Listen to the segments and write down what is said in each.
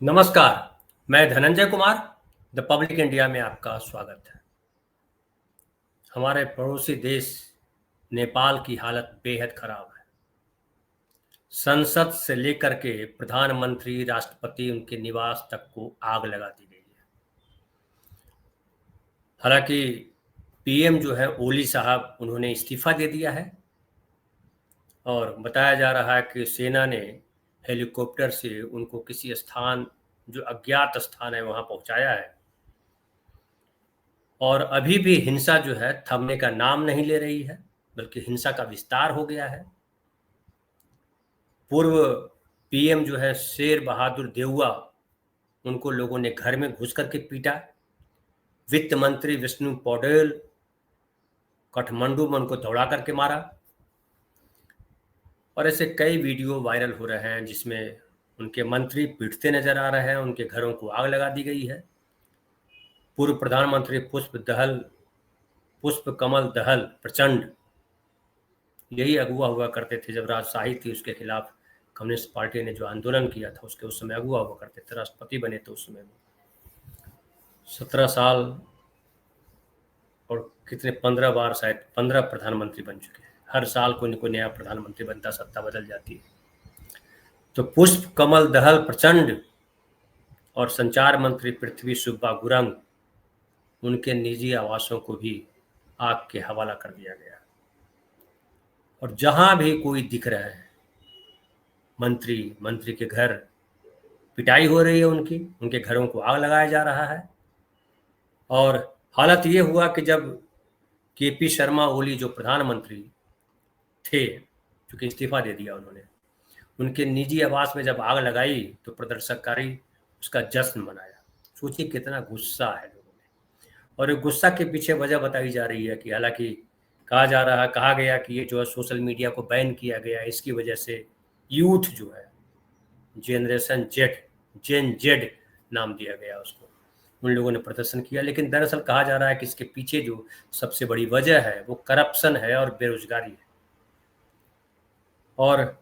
नमस्कार, मैं Dhananjay Kumar, the public India में आपका स्वागत है। हमारे पड़ोसी देश नेपाल की हालत बेहद खराब है। संसद से लेकर के प्रधानमंत्री, राष्ट्रपति, उनके निवास तक को आग लगा दी गई है। हालांकि पीएम जो है ओली साहब, उन्होंने इस्तीफा दे दिया है और बताया जा रहा है कि सेना ने हेलीकॉप्टर से उनको किसी स्थान, जो अज्ञात स्थान है, वहां पहुंचाया है। और अभी भी हिंसा जो है थमने का नाम नहीं ले रही है, बल्कि हिंसा का विस्तार हो गया है। पूर्व पीएम जो है शेर बहादुर देउवा, उनको लोगों ने घर में घुस करके पीटा। वित्त मंत्री विष्णु पौडेल, काठमांडू में उनको दौड़ा करके मारा। और ऐसे कई वीडियो वायरल हो रहे हैं जिसमें उनके मंत्री पीटते नजर आ रहे हैं, उनके घरों को आग लगा दी गई है। पूर्व प्रधानमंत्री पुष्प कमल दहल प्रचंड, यही अगुवा हुआ करते थे जब राजशाही थी, उसके खिलाफ कम्युनिस्ट पार्टी ने जो आंदोलन किया था उसके उस समय अगुवा हुआ करते थे। राष्ट्रपति बने तो उस समय 17 साल और कितने 15 बार, शायद 15 प्रधानमंत्री बन चुके हैं। हर साल कोई न कोई नया प्रधानमंत्री बनता, सत्ता बदल जाती है। तो पुष्प कमल दहल प्रचंड और संचार मंत्री पृथ्वी सुब्बा गुरंग, उनके निजी आवासों को भी आग के हवाला कर दिया गया। और जहां भी कोई दिख रहा है मंत्री के घर पिटाई हो रही है, उनके घरों को आग लगाया जा रहा है। और हालत ये हुआ कि जब केपी शर्मा ओली जो प्रधानमंत्री थे, चूंकि इस्तीफा दे दिया उन्होंने, उनके निजी आवास में जब आग लगाई तो प्रदर्शनकारी उसका जश्न मनाया। सोचिए कितना गुस्सा है लोगों में। और गुस्सा के पीछे वजह बताई जा रही है कि हालांकि कहा गया कि ये जो है सोशल मीडिया को बैन किया गया, इसकी वजह से यूथ जो है, जेन जेड नाम दिया गया उसको, उन लोगों ने प्रदर्शन किया। लेकिन दरअसल कहा जा रहा है कि इसके पीछे जो सबसे बड़ी वजह है वो करप्शन है और बेरोजगारी है। और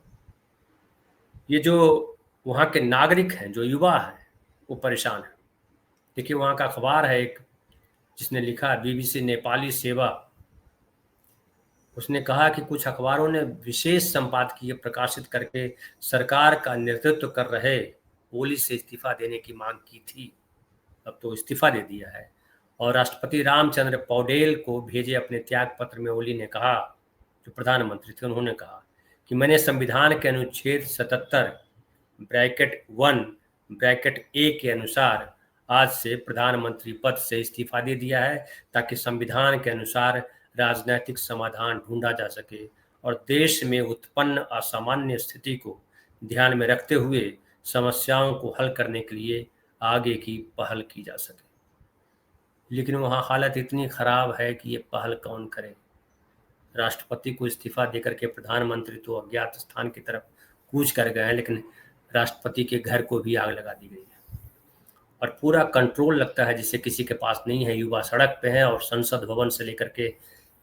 ये जो वहाँ के नागरिक हैं, जो युवा हैं, वो परेशान है। देखिए वहाँ का अखबार है एक, जिसने लिखा बीबीसी नेपाली सेवा, उसने कहा कि कुछ अखबारों ने विशेष संपादकीय प्रकाशित करके सरकार का नेतृत्व कर रहे ओली से इस्तीफा देने की मांग की थी। अब तो इस्तीफा दे दिया है। और राष्ट्रपति रामचंद्र पौडेल को भेजे अपने त्याग पत्र में ओली ने कहा, जो प्रधानमंत्री थे, उन्होंने कहा कि मैंने संविधान के अनुच्छेद 77(1)(a) के अनुसार आज से प्रधानमंत्री पद से इस्तीफा दे दिया है, ताकि संविधान के अनुसार राजनीतिक समाधान ढूंढा जा सके और देश में उत्पन्न असामान्य स्थिति को ध्यान में रखते हुए समस्याओं को हल करने के लिए आगे की पहल की जा सके। लेकिन वहाँ हालत इतनी खराब है कि ये पहल कौन करे। राष्ट्रपति को इस्तीफा देकर के प्रधानमंत्री तो अज्ञात स्थान की तरफ कूच कर गए हैं, लेकिन राष्ट्रपति के घर को भी आग लगा दी गई है। और पूरा कंट्रोल लगता है जिसे किसी के पास नहीं है। युवा सड़क पे हैं और संसद भवन से लेकर के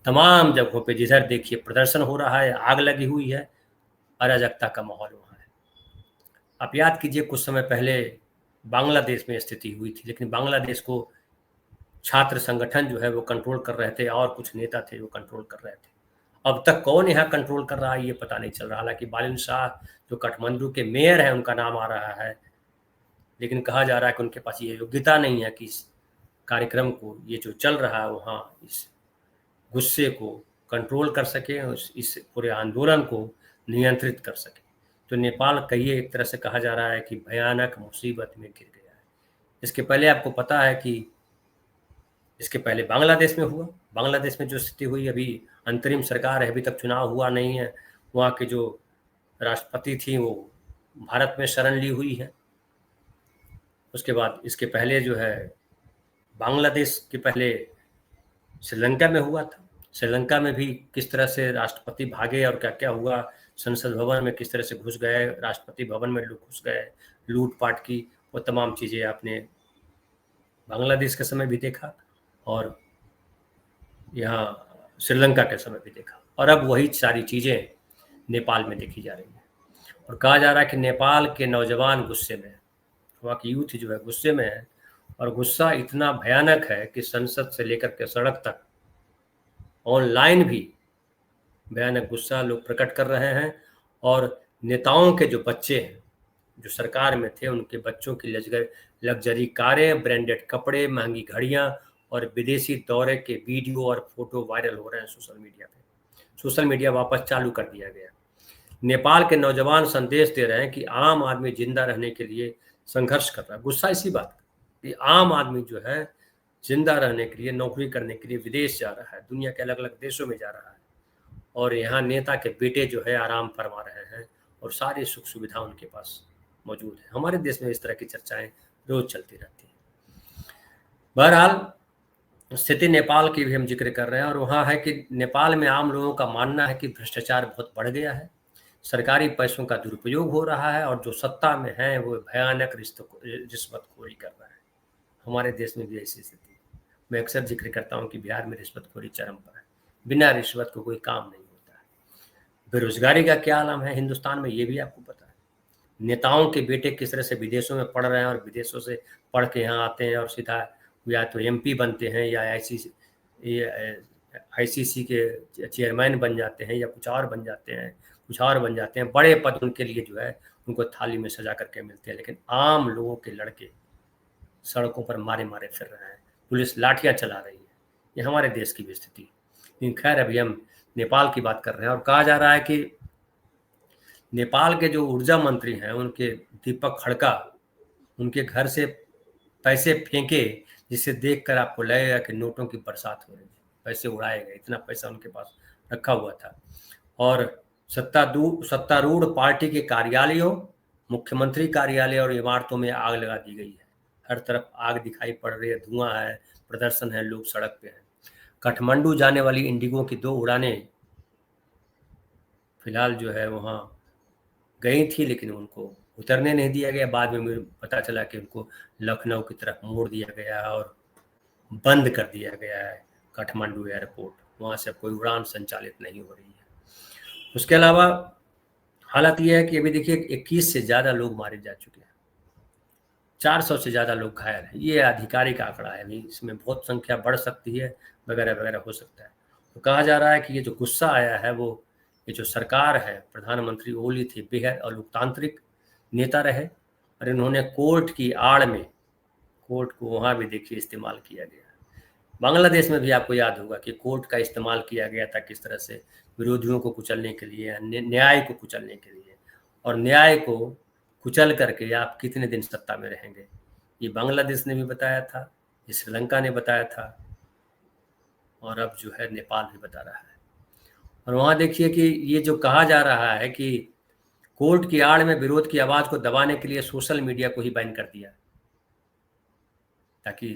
तमाम जगहों पे जिधर देखिए प्रदर्शन हो रहा है, आग लगी हुई है, अराजकता का माहौल वहाँ है। आप याद कीजिए कुछ समय पहले बांग्लादेश में स्थिति हुई थी, लेकिन बांग्लादेश को छात्र संगठन जो है वो कंट्रोल कर रहे थे और कुछ नेता थे वो कंट्रोल कर रहे थे। अब तक कौन यहाँ कंट्रोल कर रहा है ये पता नहीं चल रहा। हालांकि बालिन शाह जो काठमांडू के मेयर हैं, उनका नाम आ रहा है, लेकिन कहा जा रहा है कि उनके पास ये योग्यता नहीं है कि इस कार्यक्रम को, ये जो चल रहा है वहाँ, इस गुस्से को कंट्रोल कर सके, इस पूरे आंदोलन को नियंत्रित कर सके। तो नेपाल कहिए एक तरह से कहा जा रहा है कि भयानक मुसीबत में घिर गया है। इसके पहले आपको पता है कि इसके पहले बांग्लादेश में हुआ। बांग्लादेश में जो स्थिति हुई, अभी अंतरिम सरकार है, अभी तक चुनाव हुआ नहीं है। वहाँ के जो राष्ट्रपति थी वो भारत में शरण ली हुई है। उसके बाद इसके पहले जो है बांग्लादेश के पहले श्रीलंका में हुआ था। श्रीलंका में भी किस तरह से राष्ट्रपति भागे और क्या क्या हुआ, संसद भवन में किस तरह से घुस गए, राष्ट्रपति भवन में लोग घुस गए, लूटपाट की, वो तमाम चीज़ें आपने बांग्लादेश के समय भी देखा और यहाँ श्रीलंका के समय भी देखा। और अब वही सारी चीज़ें नेपाल में देखी जा रही हैं। और कहा जा रहा है कि नेपाल के नौजवान गुस्से में, वहाँ की यूथ जो है गुस्से में है, और गुस्सा इतना भयानक है कि संसद से लेकर के सड़क तक ऑनलाइन भी भयानक गुस्सा लोग प्रकट कर रहे हैं। और नेताओं के जो बच्चे हैं जो सरकार में थे, उनके बच्चों की लग्जरी कारें, ब्रांडेड कपड़े, महंगी घड़ियां और विदेशी दौरे के वीडियो और फोटो वायरल हो रहे हैं सोशल मीडिया पे। सोशल मीडिया वापस चालू कर दिया गया। नेपाल के नौजवान संदेश दे रहे हैं कि आम आदमी जिंदा रहने के लिए संघर्ष कर रहा है। गुस्सा इसी बात का कि आम आदमी जो है जिंदा रहने के लिए, नौकरी करने के लिए विदेश जा रहा है, दुनिया के अलग अलग देशों में जा रहा है, और यहाँ नेता के बेटे जो है आराम फरमा रहे हैं और सारी सुख सुविधा उनके पास मौजूद है। हमारे देश में इस तरह की चर्चाएं रोज चलती रहती हैं। बहरहाल स्थिति नेपाल की भी हम जिक्र कर रहे हैं, और वहाँ है कि नेपाल में आम लोगों का मानना है कि भ्रष्टाचार बहुत बढ़ गया है, सरकारी पैसों का दुरुपयोग हो रहा है, और जो सत्ता में है वो भयानक रिश्वतखोरी कर रहा है। हमारे देश में भी ऐसी स्थिति है। मैं अक्सर जिक्र करता हूँ कि बिहार में रिश्वतखोरी चरम पर है, बिना रिश्वत को कोई काम नहीं होता है। बेरोजगारी का क्या आलम है हिंदुस्तान में, ये भी आपको पता है। नेताओं के बेटे किस तरह से विदेशों में पढ़ रहे हैं और विदेशों से पढ़ के यहाँ आते हैं और सीधा या तो एमपी बनते हैं या आईसीसी के चेयरमैन बन जाते हैं, या कुछ और बन जाते हैं। बड़े पद उनके लिए जो है उनको थाली में सजा करके मिलते हैं, लेकिन आम लोगों के लड़के सड़कों पर मारे मारे फिर रहे हैं, पुलिस लाठियां चला रही है। ये हमारे देश की भी स्थिति। लेकिन खैर अभी हम नेपाल की बात कर रहे हैं, और कहा जा रहा है कि नेपाल के जो ऊर्जा मंत्री हैं उनके दीपक खड़का उनके घर से पैसे फेंके, जिसे देखकर आपको लगेगा कि नोटों की बरसात हो रही है, पैसे उड़ाए गए, इतना पैसा उनके पास रखा हुआ था। और सत्तारूढ़ पार्टी के कार्यालयों, मुख्यमंत्री कार्यालय और इमारतों में आग लगा दी गई है। हर तरफ आग दिखाई पड़ रही है, धुआं है, प्रदर्शन है, लोग सड़क पे हैं। काठमांडू जाने वाली इंडिगो की 2 उड़ानें फिलहाल जो है वहाँ गई थी, लेकिन उनको उतरने नहीं दिया गया। बाद में मुझे पता चला कि उनको लखनऊ की तरफ मोड़ दिया गया और बंद कर दिया गया है काठमांडू एयरपोर्ट, वहाँ से कोई उड़ान संचालित नहीं हो रही है। उसके अलावा हालत यह है कि अभी देखिए 21 से ज़्यादा लोग मारे जा चुके हैं, 400 से ज़्यादा लोग घायल हैं। ये आधिकारिक आंकड़ा है, अभी इसमें बहुत संख्या बढ़ सकती है, वगैरह वगैरह हो सकता है। तो कहा जा रहा है कि ये जो गुस्सा आया है वो ये जो सरकार है, प्रधानमंत्री ओली थे, बेहद अलोकतांत्रिक नेता रहे, और इन्होंने कोर्ट की आड़ में, कोर्ट को वहाँ भी देखिए इस्तेमाल किया गया। बांग्लादेश में भी आपको याद होगा कि कोर्ट का इस्तेमाल किया गया था किस तरह से विरोधियों को कुचलने के लिए, न्याय को कुचलने के लिए। और न्याय को कुचल करके आप कितने दिन सत्ता में रहेंगे, ये बांग्लादेश ने भी बताया था, ये श्रीलंका ने बताया था, और अब जो है नेपाल भी बता रहा है। और वहाँ देखिए कि ये जो कहा जा रहा है कि कोर्ट की आड़ में विरोध की आवाज़ को दबाने के लिए सोशल मीडिया को ही बैन कर दिया ताकि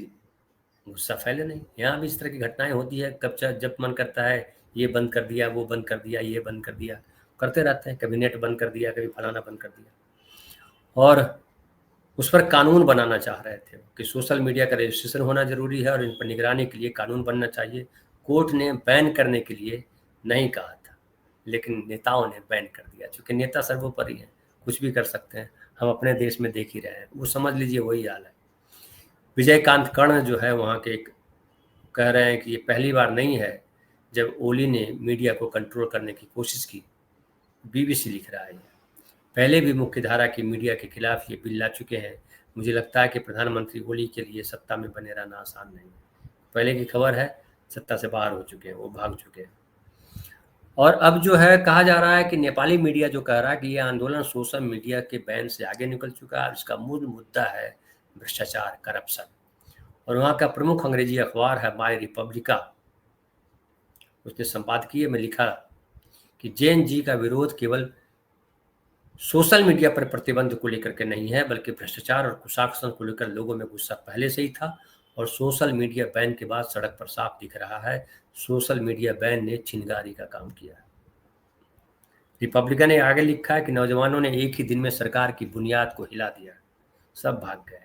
गुस्सा फैले नहीं। यहाँ भी इस तरह की घटनाएं होती है, कब जब मन करता है ये बंद कर दिया, वो बंद कर दिया, ये बंद कर दिया, करते रहते हैं। कभी नेट बंद कर दिया, कभी फलाना बंद कर दिया, और उस पर कानून बनाना चाह रहे थे कि सोशल मीडिया का रजिस्ट्रेशन होना जरूरी है और इन पर निगरानी के लिए कानून बनना चाहिए। कोर्ट ने बैन करने के लिए नहीं कहा था, लेकिन नेताओं ने बैन कर दिया, क्योंकि नेता सर्वोपरि है, कुछ भी कर सकते हैं। हम अपने देश में देख ही रहे हैं, वो समझ लीजिए वही हाल है। विजयकांत कर्ण जो है वहाँ के कह रहे हैं कि ये पहली बार नहीं है जब ओली ने मीडिया को कंट्रोल करने की कोशिश की। बीबीसी लिख रहा है, पहले भी मुख्यधारा की मीडिया के खिलाफ ये बिल ला चुके हैं। मुझे लगता है कि प्रधानमंत्री ओली के लिए सत्ता में बने रहना आसान नहीं है। पहले की खबर है, सत्ता से बाहर हो चुके हैं, वो भाग चुके हैं। और अब जो है कहा जा रहा है कि नेपाली मीडिया जो कह रहा है कि ये आंदोलन सोशल मीडिया के बैन से आगे निकल चुका है। इसका मूल मुद्दा है भ्रष्टाचार, करप्शन। और वहाँ का प्रमुख अंग्रेजी अखबार है माई रिपब्लिका, उसने संपादकीय में लिखा कि जेन जी का विरोध केवल सोशल मीडिया पर प्रतिबंध को लेकर के नहीं है, बल्कि भ्रष्टाचार और कुशासन को लेकर लोगों में गुस्सा पहले से ही था, और सोशल मीडिया बैन के बाद सड़क पर साफ दिख रहा है सोशल मीडिया बैन ने चिंगारी का काम किया। रिपब्लिकन ने आगे लिखा है कि नौजवानों ने एक ही दिन में सरकार की बुनियाद को हिला दिया, सब भाग गए,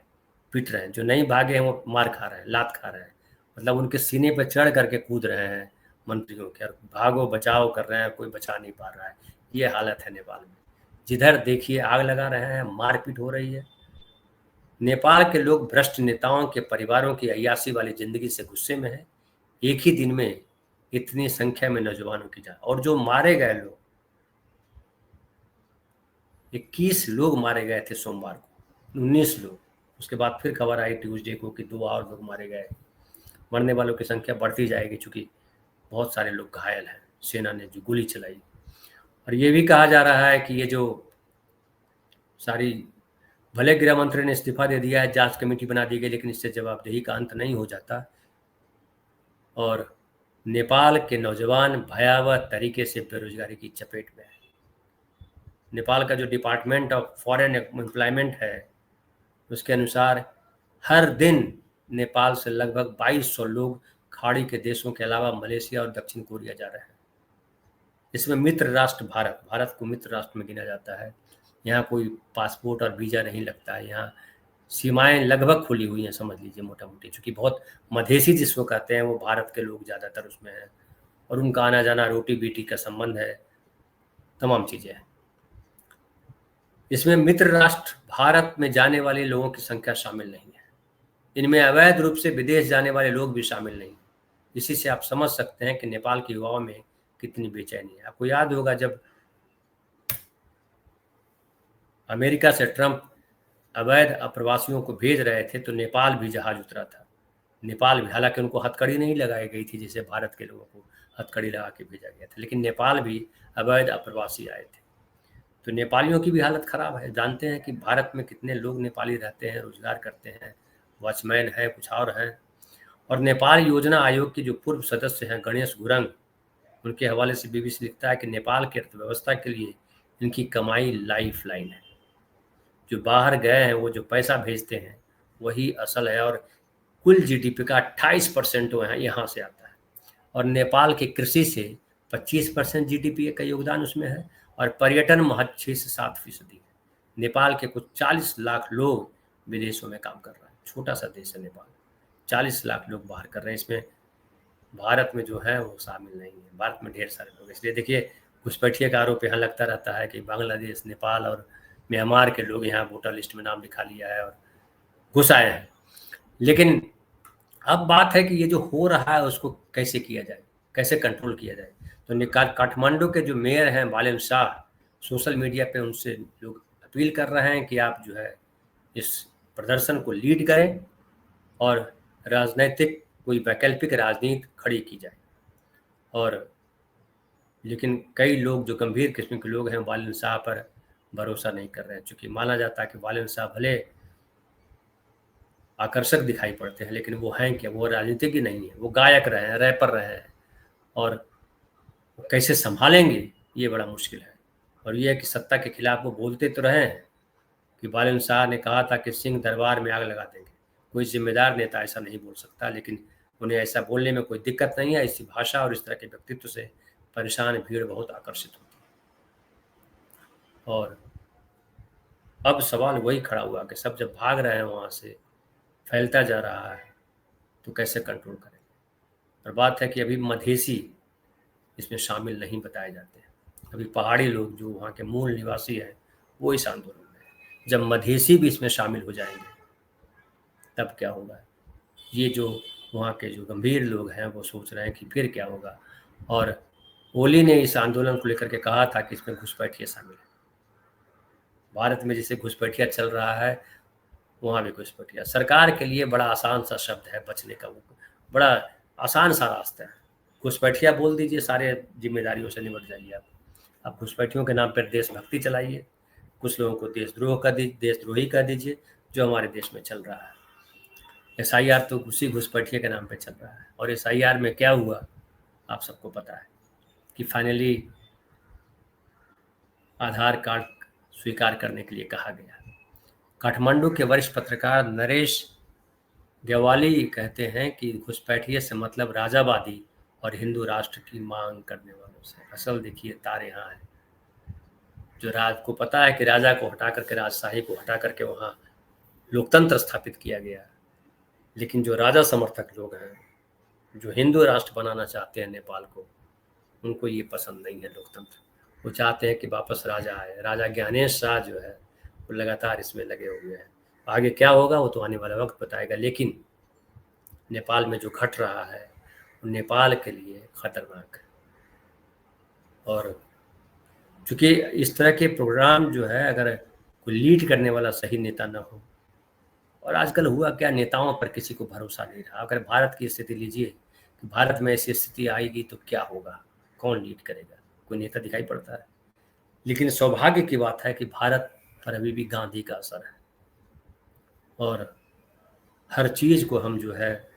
पिट रहे हैं, जो नहीं भागे हैं वो मार खा रहे हैं, लात खा रहे हैं, मतलब उनके सीने पर चढ़ करके कूद रहे हैं मंत्रियों के, और भागो बचाओ कर रहे हैं, कोई बचा नहीं पा रहा है। ये हालत है नेपाल में, जिधर देखिए आग लगा रहे हैं, मारपीट हो रही है, नेपाल के लोग भ्रष्ट नेताओं के परिवारों की अय्याशी वाली जिंदगी से गुस्से में है। एक ही दिन में इतनी संख्या में नौजवानों की जान, और जो मारे गए लोग, 21 लोग मारे गए थे सोमवार को, 19 लोग। उसके बाद फिर खबर आई ट्यूसडे को कि 2 और लोग मारे गए। मरने वालों की संख्या बढ़ती जाएगी क्योंकि बहुत सारे लोग घायल हैं, सेना ने जो गोली चलाई। और ये भी कहा जा रहा है कि ये जो सारी, भले गृह मंत्री ने इस्तीफा दे दिया है, जांच कमेटी बना दी गई, लेकिन इससे जवाबदेही का अंत नहीं हो जाता। और नेपाल के नौजवान भयावह तरीके से बेरोजगारी की चपेट में है। नेपाल का जो डिपार्टमेंट ऑफ फॉरेन एम्प्लॉयमेंट है, उसके अनुसार हर दिन नेपाल से लगभग 2200 लोग खाड़ी के देशों के अलावा मलेशिया और दक्षिण कोरिया जा रहे हैं। इसमें मित्र राष्ट्र भारत को मित्र राष्ट्र में गिना जाता है। यहाँ कोई पासपोर्ट और वीज़ा नहीं लगता है। यहाँ सीमाएं लगभग खुली हुई हैं, समझ लीजिए मोटा मोटी। चूँकि बहुत मधेसी जिसको कहते हैं वो भारत के लोग ज़्यादातर उसमें हैं, और उनका आना जाना रोटी बेटी का संबंध है, तमाम चीज़ें हैं। इसमें मित्र राष्ट्र भारत में जाने वाले लोगों की संख्या शामिल नहीं है। इनमें अवैध रूप से विदेश जाने वाले लोग भी शामिल नहीं। इसी से आप समझ सकते हैं कि नेपाल के युवाओं में कितनी बेचैनी है। आपको याद होगा जब अमेरिका से ट्रंप अवैध अप्रवासियों को भेज रहे थे तो नेपाल भी जहाज उतरा था। नेपाल भी, हालांकि उनको हथकड़ी नहीं लगाई गई थी जैसे भारत के लोगों को हथकड़ी लगा के भेजा गया था, लेकिन नेपाल भी अवैध अप्रवासी आए थे। तो नेपालियों की भी हालत खराब है। जानते हैं कि भारत में कितने लोग नेपाली रहते हैं, रोजगार करते हैं, वॉचमैन है, कुछ और हैं। और नेपाल योजना आयोग के जो पूर्व सदस्य हैं गणेश गुरंग, उनके हवाले से बीबीसी लिखता है कि नेपाल की अर्थव्यवस्था के लिए इनकी कमाई लाइफ लाइन है। जो बाहर गए हैं वो जो पैसा भेजते हैं वही असल है, और कुल जीडीपी का 28% यहाँ से आता है। और नेपाल की कृषि से 25% जीडीपी का योगदान उसमें है, और पर्यटन महज 6 से 7% है। नेपाल के कुछ 40 लाख लोग विदेशों में काम कर रहे हैं। छोटा सा देश है नेपाल, 40 लाख लोग बाहर कर रहे हैं। इसमें भारत में जो है वो शामिल नहीं है। भारत में ढेर सारे लोग, इसलिए देखिए घुसपैठिए का आरोप यहाँ लगता रहता है कि बांग्लादेश, नेपाल और म्यांमार के लोग यहाँ वोटर लिस्ट में नाम लिखा लिया है और घुस आए हैं। लेकिन अब बात है कि ये जो हो रहा है उसको कैसे किया जाए, कैसे कंट्रोल किया जाए। तो काठमांडू के जो मेयर हैं बालन शाह, सोशल मीडिया पे उनसे लोग अपील कर रहे हैं कि आप जो है इस प्रदर्शन को लीड करें और राजनैतिक कोई वैकल्पिक राजनीति खड़ी की जाए। और लेकिन कई लोग जो गंभीर किस्म के लोग हैं बालन शाह पर भरोसा नहीं कर रहे हैं, चूँकि माना जाता है कि बालन शाह भले आकर्षक दिखाई पड़ते हैं लेकिन वो हैं क्या, वो राजनीतिज्ञ नहीं है, वो गायक रहे हैं, रैपर रहे हैं, और वो कैसे संभालेंगे ये बड़ा मुश्किल है। और ये है कि सत्ता के खिलाफ वो बोलते तो रहे हैं कि बालन शाह ने कहा था कि सिंह दरबार में आग लगा देंगे। कोई जिम्मेदार नेता ऐसा नहीं बोल सकता, लेकिन उन्हें ऐसा बोलने में कोई दिक्कत नहीं है। इसी भाषा और इस तरह के व्यक्तित्व से परेशान भीड़ बहुत आकर्षित होती है। और अब सवाल वही खड़ा हुआ कि सब जब भाग रहे हैं वहाँ से, फैलता जा रहा है, तो कैसे कंट्रोल करें। और बात है कि अभी मधेसी इसमें शामिल नहीं बताए जाते हैं। अभी पहाड़ी लोग जो वहाँ के मूल निवासी हैं वो इस आंदोलन में हैं। जब मधेसी भी इसमें शामिल हो जाएंगे तब क्या होगा। ये जो वहाँ के जो गंभीर लोग हैं वो सोच रहे हैं कि फिर क्या होगा। और ओली ने इस आंदोलन को लेकर के कहा था कि इसमें घुसपैठिया शामिल है। भारत में जैसे घुसपैठिया चल रहा है वहाँ भी घुसपैठिया। सरकार के लिए बड़ा आसान सा शब्द है बचने का, वो बड़ा आसान सा रास्ता है। घुसपैठिया बोल दीजिए, सारे जिम्मेदारियों से निपट जाइए। आप घुसपैठियों के नाम पर देशभक्ति चलाइए, कुछ लोगों को देशद्रोही कर दीजिए, जो हमारे देश में चल रहा है। एसआईआर तो उसी घुसपैठिया के नाम पे चल रहा है। और एसआईआर में क्या हुआ आप सबको पता है कि फाइनली आधार कार्ड स्वीकार करने के लिए कहा गया। काठमांडू के वरिष्ठ पत्रकार नरेश ग्यावाली कहते हैं कि घुसपैठिए से मतलब राजावादी और हिंदू राष्ट्र की मांग करने वालों से। असल देखिए तार यहाँ है, जो राज को पता है कि राजा को हटा करके, राजशाही को हटा करके वहाँ लोकतंत्र स्थापित किया गया, लेकिन जो राजा समर्थक लोग हैं, जो हिंदू राष्ट्र बनाना चाहते हैं नेपाल को, उनको ये पसंद नहीं है लोकतंत्र। वो चाहते हैं कि वापस राजा आए। राजा ज्ञानेश शाह जो है वो लगातार इसमें लगे हुए हैं। आगे क्या होगा वो तो आने वाला वक्त बताएगा, लेकिन नेपाल में जो घट रहा है वो नेपाल के लिए खतरनाक है। और चूंकि इस तरह के प्रोग्राम जो है, अगर कोई लीड करने वाला सही नेता ना हो, और आजकल हुआ क्या, नेताओं पर किसी को भरोसा नहीं रहा। अगर भारत की स्थिति लीजिए कि भारत में ऐसी स्थिति आएगी तो क्या होगा, कौन लीड करेगा, कोई नेता दिखाई पड़ता है। लेकिन सौभाग्य की बात है कि भारत पर अभी भी गांधी का असर है, और हर चीज़ को हम जो है,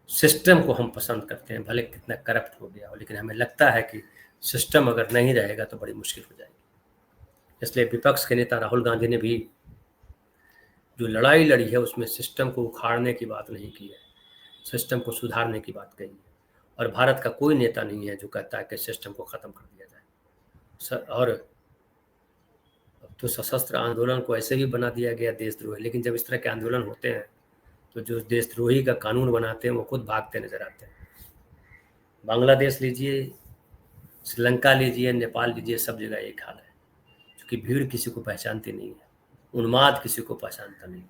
सिस्टम को हम पसंद करते हैं, भले कितना करप्ट हो गया हो, लेकिन हमें लगता है कि सिस्टम अगर नहीं रहेगा तो बड़ी मुश्किल हो जाएगी। इसलिए विपक्ष के नेता राहुल गांधी ने भी जो लड़ाई लड़ी है उसमें सिस्टम को उखाड़ने की बात नहीं की है, सिस्टम को सुधारने की बात कही है। और भारत का कोई नेता नहीं है जो कहता है कि सिस्टम को ख़त्म कर दिया जाए। और अब तो सशस्त्र आंदोलन को ऐसे भी बना दिया गया देशद्रोही, लेकिन जब इस तरह के आंदोलन होते हैं तो जो देशद्रोही का कानून बनाते हैं वो खुद भागते नजर आते हैं। बांग्लादेश लीजिए, श्रीलंका लीजिए, नेपाल लीजिए, सब जगह एक हाल है। क्योंकि भीड़ किसी को पहचानती नहीं है, उन्माद किसी को पहचानता नहीं,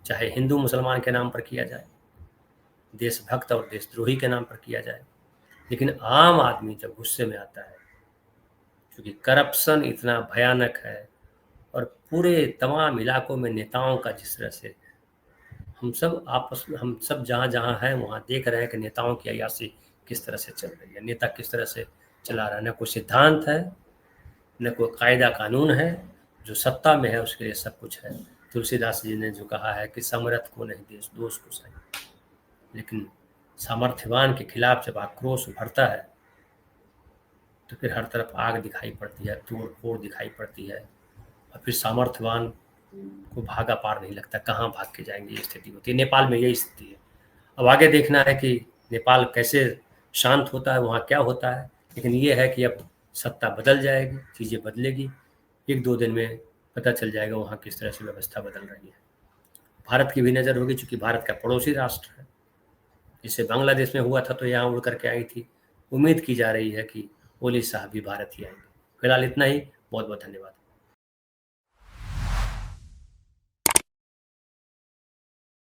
चाहे हिंदू मुसलमान के नाम पर किया जाए, देशभक्त और देशद्रोही के नाम पर किया जाए। लेकिन आम आदमी जब गुस्से में आता है, क्योंकि करप्शन इतना भयानक है, और पूरे तमाम इलाकों में नेताओं का जिस तरह से हम सब जहाँ जहाँ हैं वहाँ देख रहे हैं कि नेताओं की अय्याशी किस तरह से चल रही है, नेता किस तरह से चला रहा है। न कोई सिद्धांत है, न कोई कायदा कानून है, जो सत्ता में है उसके लिए सब कुछ है। तुलसीदास जी ने जो कहा है कि समर्थ को नहीं देश दोष को सही, लेकिन सामर्थ्यवान के खिलाफ जब आक्रोश उभरता है तो फिर हर तरफ आग दिखाई पड़ती है, तोड़ फोड़ दिखाई पड़ती है, और फिर सामर्थ्यवान को भागा पार नहीं लगता, कहाँ भाग के जाएंगे, ये स्थिति होती है। नेपाल में यही स्थिति है। अब आगे देखना है कि नेपाल कैसे शांत होता है, वहाँ क्या होता है। लेकिन ये है कि अब सत्ता बदल जाएगी, चीज़ें बदलेगी, 1-2 दिन में पता चल जाएगा वहाँ किस तरह से व्यवस्था बदल रही है। भारत की भी नज़र होगी, चूँकि भारत का पड़ोसी राष्ट्र है। जिससे बांग्लादेश में हुआ था तो यहाँ उड़ करके आई थी, उम्मीद की जा रही है कि ओली साहब भी भारत ही आएंगे। फिलहाल इतना ही, बहुत बहुत धन्यवाद।